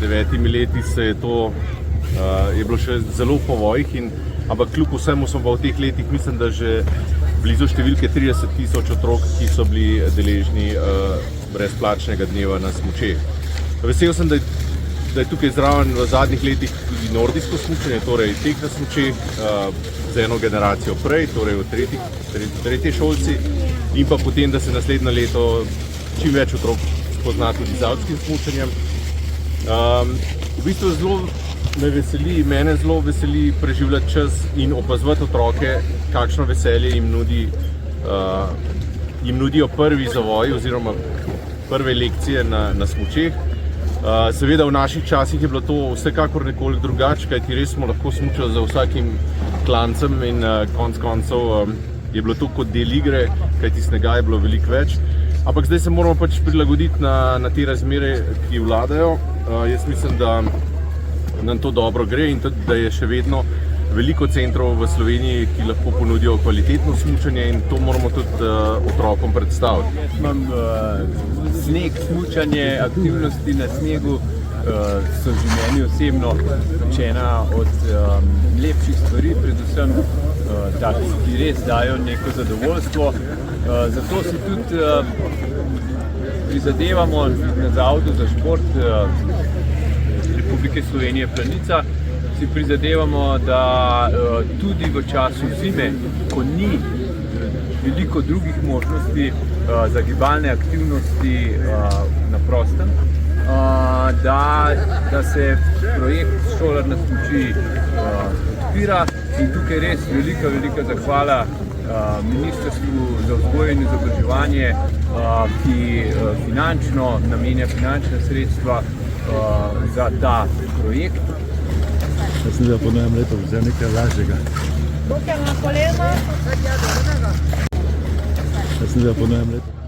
9 leti se je to je bilo še zelo v povojih, ampak kljub vsemu smo pa v teh letih, mislim, da že blizu številke 30.000 otrok, ki so bili deležni brezplačnega dneva na smučeh. Vesel sem, da je tukaj zraven v zadnjih letih tudi nordijsko smučanje, torej tek na smučeh za eno generacijo prej, torej v tretji šolci, in pa potem, da se naslednje leto čim več otrok spozna tudi z alpskim smučanjem. V bistvu mene zelo veseli preživljati čas in opazovati otroke, kakšno veselje jim nudijo prvi zavoji oziroma prve lekcije na smučeh. Seveda v naših časih je bilo to vsekakor nekoliko drugače, kajti res smo lahko smučali za vsakim klancem in konec koncev je bilo to kot del igre, kajti snega je bilo veliko več. Ampak zdaj se moramo pač prilagoditi na te razmere, ki vladajo. Jaz mislim, da nam to dobro gre in tudi, da je še vedno veliko centrov v Sloveniji, ki lahko ponudijo kvalitetno smučanje in to moramo tudi otrokom predstaviti. Imam sneg, smučanje, aktivnosti na snegu so že meni osebno ena od lepših stvari, predvsem takih, ki res dajo neko zadovoljstvo. Zato si tudi prizadevamo na Zavodu za šport Republike Slovenije Planica, si prizadevamo, da tudi v času zime, ko ni veliko drugih možnosti za gibalne aktivnosti na prostem, da se projekt Šolar na smuči odpira in tukaj res velika zahvala Ministrstvu za vzgojo in izobraževanje, ki finančno namenja finančna sredstva za ta projekt. Jaz sem po novem letu vzel nekaj lažjega. Bukaj na koleno. Jaz sem po novem letu.